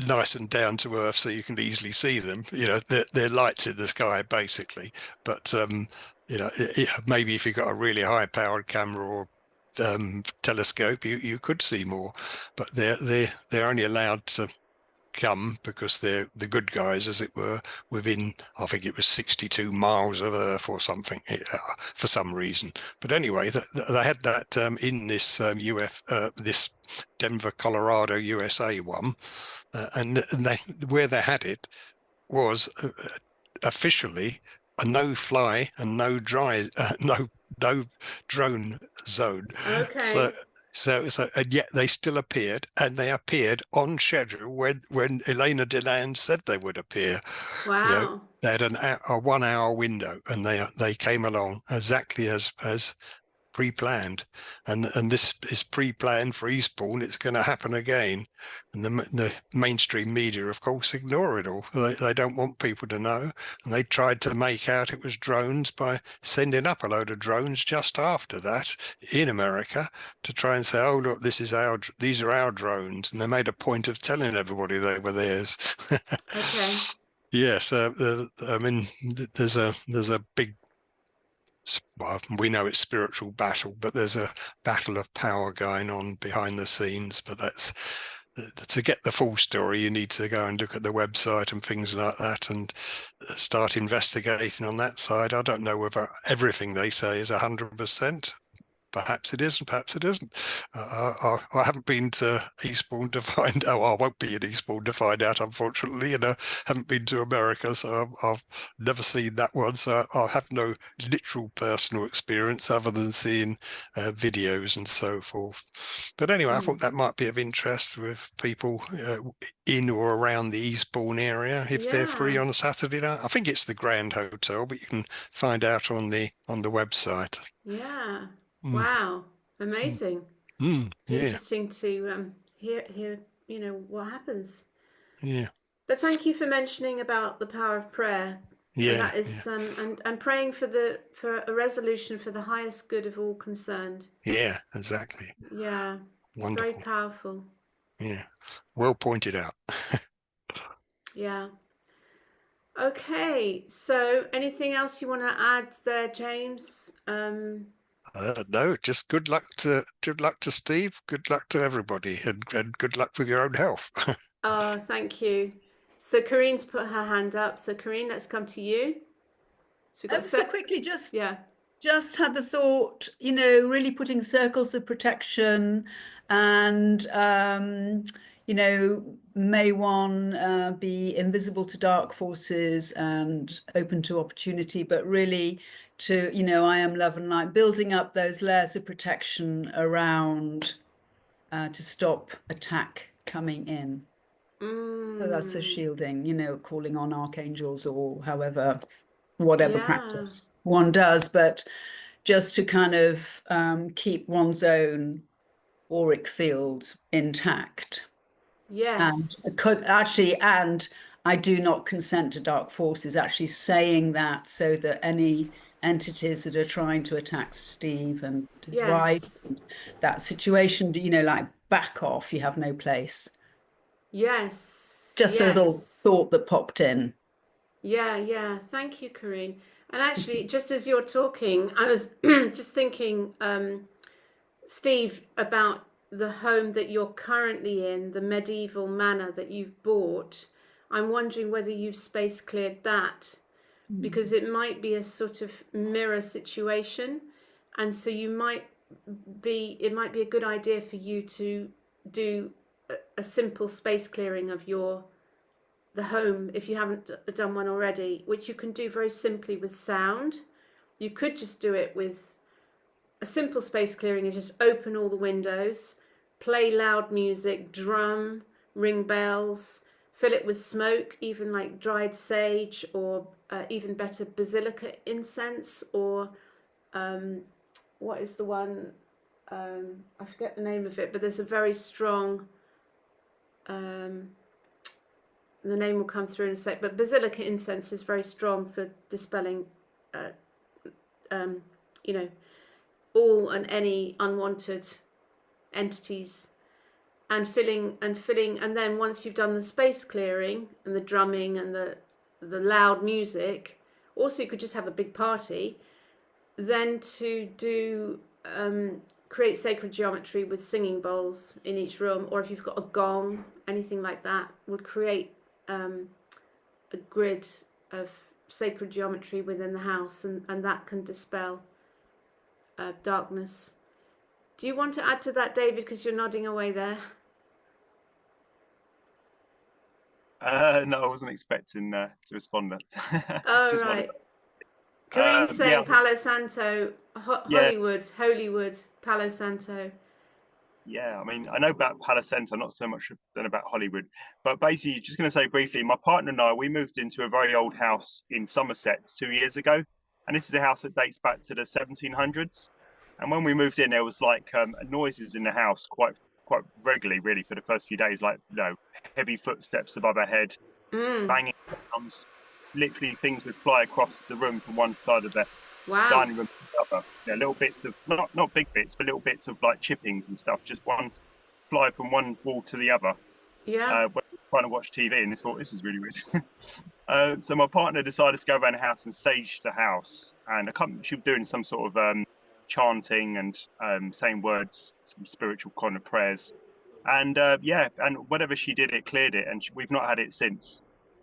nice and down to earth so you can easily see them. They're lights in the sky basically, but maybe if you've got a really high powered camera or telescope, you could see more, but they're only allowed to come because they're the good guys, as it were, within, I think it was 62 miles of Earth or something, for some reason. But anyway, they had that in this this Denver, Colorado, USA one, and where they had it was officially a no-fly and no drone zone. Okay. So and yet they still appeared, and they appeared on schedule when Elena Denan said they would appear. Wow. They had a 1 hour window, and they came along exactly as pre-planned, and this is pre-planned for Eastbourne. It's going to happen again, and the mainstream media, of course, ignore it all. They don't want people to know, and they tried to make out it was drones by sending up a load of drones just after that in America to try and say, oh look, these are our drones, and they made a point of telling everybody they were theirs. Okay. Yes, I mean, there's a big, well, we know it's spiritual battle, but there's a battle of power going on behind the scenes. But that's to get the full story, you need to go and look at the website and things like that and start investigating on that side. I don't know whether everything they say is 100%. Perhaps it is, and perhaps it isn't. I haven't been to Eastbourne to find out. I won't be in Eastbourne to find out, unfortunately. And I haven't been to America, so I've never seen that one. So I have no literal personal experience other than seeing videos and so forth. But anyway, I thought that might be of interest with people in or around the Eastbourne area if they're free on a Saturday night. I think it's the Grand Hotel, but you can find out on the website. Yeah. Wow, amazing. Yeah. Interesting to hear what happens. Yeah. But thank you for mentioning about the power of prayer. Yeah. And that is and praying for a resolution for the highest good of all concerned. Yeah, exactly. Yeah. Wonderful. Very powerful. Yeah. Well pointed out. Yeah. Okay, so anything else you want to add there, James? No, just good luck to Steve. Good luck to everybody, and good luck with your own health. Oh, thank you. So Corinne's put her hand up. So Corinne, let's come to you. So, So quickly, just had the thought, really putting circles of protection, and may one be invisible to dark forces and open to opportunity, but really to, I am love and light, building up those layers of protection around to stop attack coming in. So that's a shielding, calling on archangels or whatever practice one does, but just to kind of keep one's own auric field intact. yes. And I do not consent to dark forces, actually saying that so that any entities that are trying to attack Steve and his wife. Yes. That situation, you know, like back off, you have no place. Yes. Just a little Yes. thought that popped in. Yeah. Thank you, Corinne. And actually, just as you're talking, I was just thinking, Steve, about the home that you're currently in, the medieval manor that you've bought. I'm wondering whether you've space cleared that, because it might be a sort of mirror situation, and so it might be a good idea for you to do a simple space clearing of the home if you haven't done one already, which you can do very simply with sound. You could just do it with a simple space clearing, is just open all the windows, play loud music, drum, ring bells, fill it with smoke, even like dried sage, or even better, basilica incense, or what is the one? I forget the name of it, but there's a very strong. The name will come through in a sec, but basilica incense is very strong for dispelling, you know, all and any unwanted entities, and filling, and then once you've done the space clearing and the drumming and the loud music, also you could just have a big party, then to do create sacred geometry with singing bowls in each room, or if you've got a gong, anything like that would create a grid of sacred geometry within the house, and that can dispel darkness. Do you want to add to that, David, because you're nodding away there? No, I wasn't expecting to respond that. Oh, Just right. wondered. Corinne's saying Yeah, Palo Santo, yeah, Hollywood, Palo Santo. yeah. I mean, I know about Palo Santo, not so much than about Hollywood. But basically, just going to say briefly, my partner and I, we moved into a very old house in Somerset 2 years ago, and this is a house that dates back to the 1700s. And when we moved in, there was like noises in the house quite regularly, really, for the first few days, like heavy footsteps above our head, Mm, banging sounds. Literally, things would fly across the room from one side of the wow. dining room to the other. Little bits of not big bits, but little bits of like chippings and stuff. Just one fly from one wall to the other. Yeah. When we were trying to watch TV, and I thought this is really weird. So my partner decided to go around the house and sage the house, and she was doing some sort of chanting and saying words, some spiritual kind of prayers. And and whatever she did, it cleared it, and we've not had it since.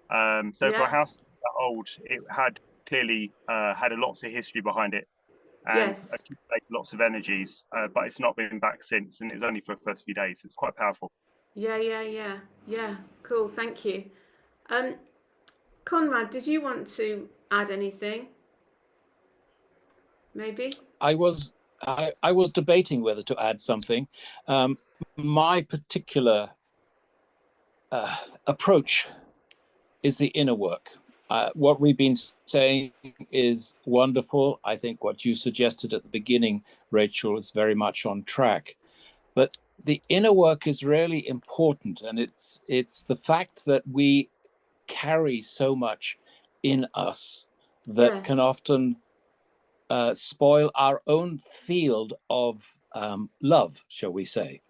So for a Yeah. house that old, it had clearly had a lots of history behind it and Yes. accumulated lots of energies, but it's not been back since, and it was only for the first few days. It's quite powerful. Yeah. Cool. Thank you. Conrad, did you want to add anything? Maybe. I was debating whether to add something. My particular approach is the inner work. What we've been saying is wonderful. I think what you suggested at the beginning, Rachel, is very much on track. But the inner work is really important, and it's the fact that we carry so much in us that can Yes. often spoil our own field of love, shall we say.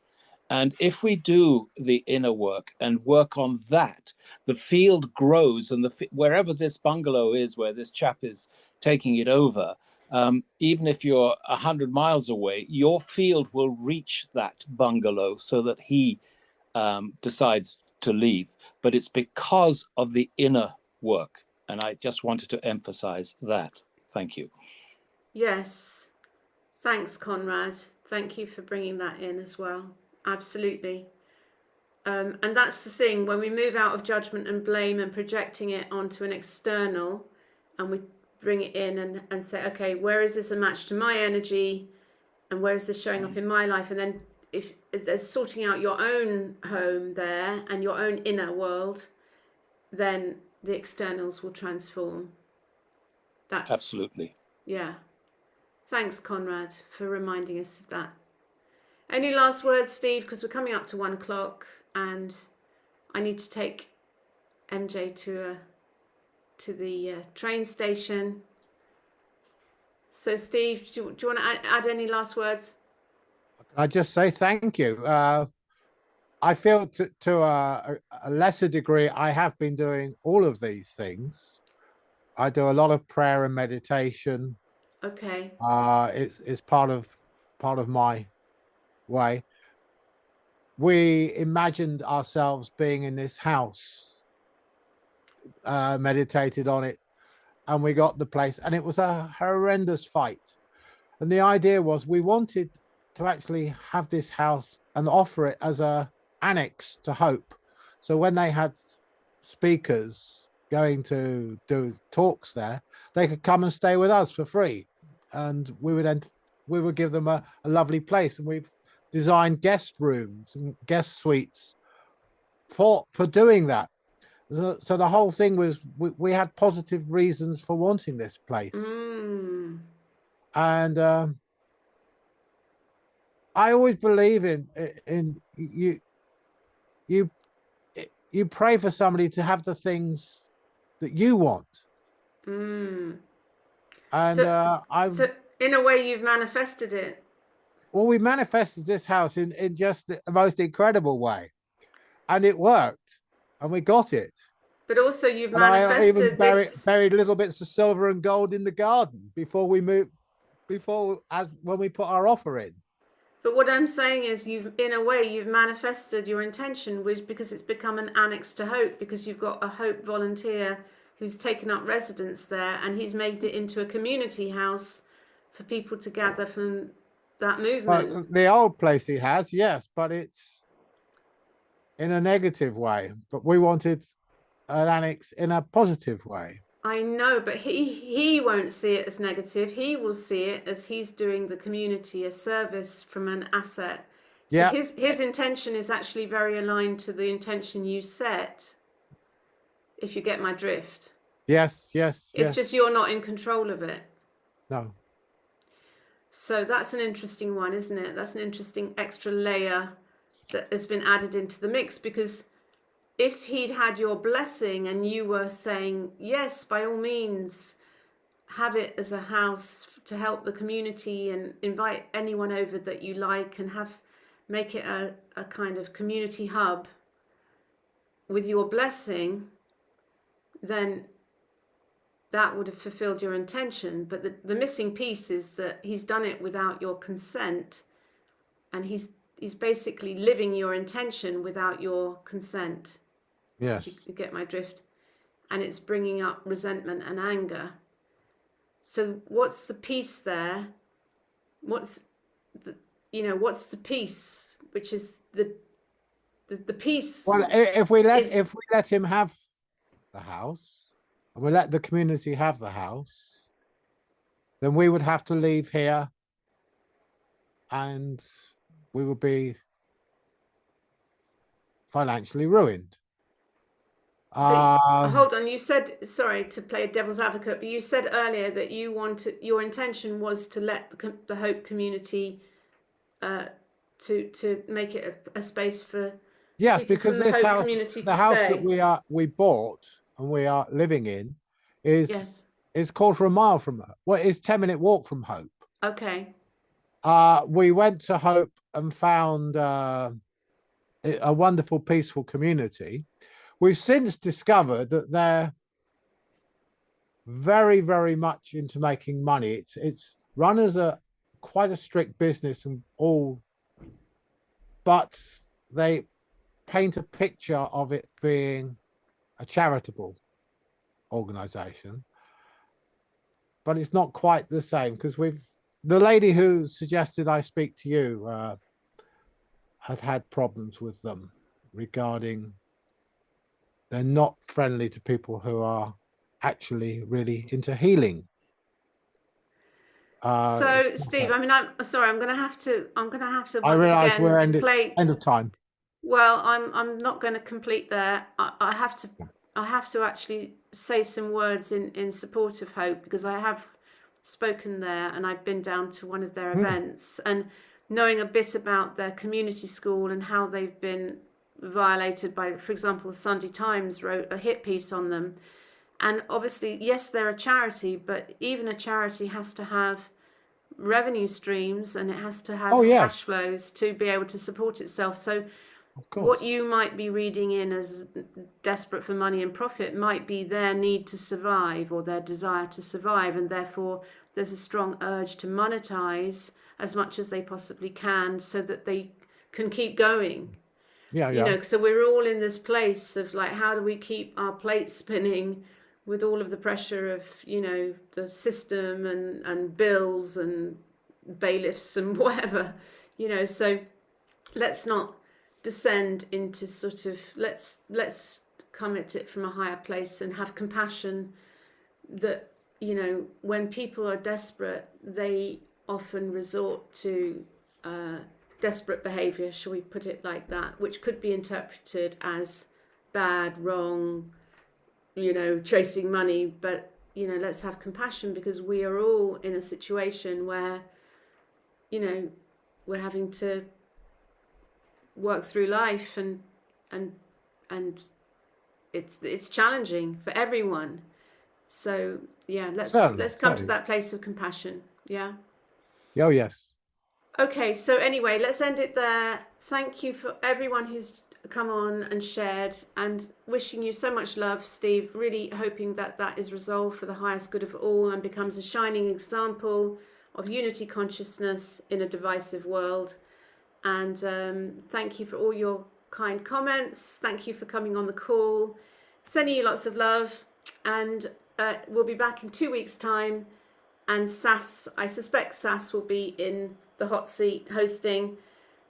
And if we do the inner work and work on that, the field grows, and wherever this bungalow is, where this chap is taking it over, even if you're 100 miles away, your field will reach that bungalow so that he decides to leave. But it's because of the inner work. And I just wanted to emphasize that. Thank you. Yes. Thanks, Conrad. Thank you for bringing that in as well. Absolutely. And that's the thing, when we move out of judgment and blame and projecting it onto an external, and we bring it in and say, okay, where is this a match to my energy, and where is this showing up in my life? And then if there's sorting out your own home there and your own inner world, then the externals will transform. That's Absolutely. Yeah. Thanks, Conrad, for reminding us of that. Any last words, Steve? Because we're coming up to 1 o'clock, and I need to take MJ to the train station. So, Steve, do you want to add any last words? I just say thank you. I feel to a lesser degree, I have been doing all of these things. I do a lot of prayer and meditation. Okay. It's part of my way. We imagined ourselves being in this house, meditated on it, and we got the place, and it was a horrendous fight. And the idea was we wanted to actually have this house and offer it as a annex to Hope. So when they had speakers going to do talks there, they could come and stay with us for free, and we would give them a lovely place. And we've designed guest rooms and guest suites for doing that. So the whole thing was we had positive reasons for wanting this place. And I always believe in you pray for somebody to have the things that you want. And so in a way you've manifested it. Well, we manifested this house in just the most incredible way, and it worked, and we got it. But also you've and manifested I even buried little bits of silver and gold in the garden before we moved, when we put our offer in. But what I'm saying is in a way you've manifested your intention, which because it's become an annex to Hope, because you've got a Hope volunteer who's taken up residence there, and he's made it into a community house for people to gather from that movement. But the old place he has, yes, but it's in a negative way. But we wanted an annex in a positive way. I know, but he won't see it as negative. He will see it as he's doing the community a service from an asset. So yeah. his intention is actually very aligned to the intention you set, if you get my drift. Yes. It's just you're not in control of it. No. So that's an interesting one, isn't it? That's an interesting extra layer that has been added into the mix, because if he'd had your blessing and you were saying, yes, by all means, have it as a house to help the community and invite anyone over that you like and make it a kind of community hub with your blessing, then that would have fulfilled your intention. But the missing piece is that he's done it without your consent, and he's basically living your intention without your consent. Yes. You get my drift? And it's bringing up resentment and anger. So what's the piece there? What's the piece, which is the piece? Well, if we let him have the house, and we let the community have the house, then we would have to leave here, and we would be financially ruined. Hold on, you said, sorry to play a devil's advocate, but you said earlier that your intention was to let the Hope community to make it a space for because this house, the house that we bought and we are living in is quarter of a mile from it's 10-minute walk from Hope. Okay. We went to Hope and found a wonderful, peaceful community. We've since discovered that they're very, very much into making money. It's run as quite a strict business and all, but they paint a picture of it being a charitable organization. But it's not quite the same, because the lady who suggested I speak to you have had problems with them regarding they're not friendly to people who are actually really into healing. So Steve, I mean, I'm sorry, I'm going to have to I realize again we're end of time. Well, I'm not going to complete there. I have to actually say some words in support of Hope, because I have spoken there and I've been down to one of their events, and knowing a bit about their community school and how they've been violated by, for example, the Sunday Times wrote a hit piece on them, And obviously, yes, they're a charity, but even a charity has to have revenue streams and it has to have Oh, yes. cash flows to be able to support itself. So Of course. what you might be reading in as desperate for money and profit might be their need to survive or their desire to survive, and therefore there's a strong urge to monetize as much as they possibly can so that they can keep going. Yeah, You know, so we're all in this place of like, how do we keep our plates spinning with all of the pressure of, you know, the system and bills and bailiffs and whatever, you know. So let's not descend into sort of, let's come at it from a higher place and have compassion that, you know, when people are desperate, they often resort to desperate behavior, shall we put it like that, which could be interpreted as bad, wrong, you know, chasing money. But, you know, let's have compassion, because we are all in a situation where, you know, we're having to work through life, and it's challenging for everyone. So yeah, let's come certainly. to that place of compassion. Yeah. Oh, yes. Okay, so anyway, let's end it there. Thank you for everyone who's come on and shared, and wishing you so much love, Steve. Really hoping that that is resolved for the highest good of all and becomes a shining example of unity consciousness in a divisive world. And thank you for all your kind comments. Thank you for coming on the call. Sending you lots of love, and we'll be back in 2 weeks' time. And Sass, I suspect Sass will be in the hot seat hosting.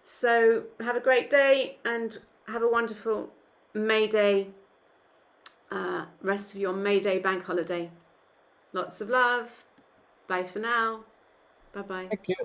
So have a great day and have a wonderful May Day, rest of your May Day bank holiday. Lots of love. Bye for now. Bye-bye. Thank you.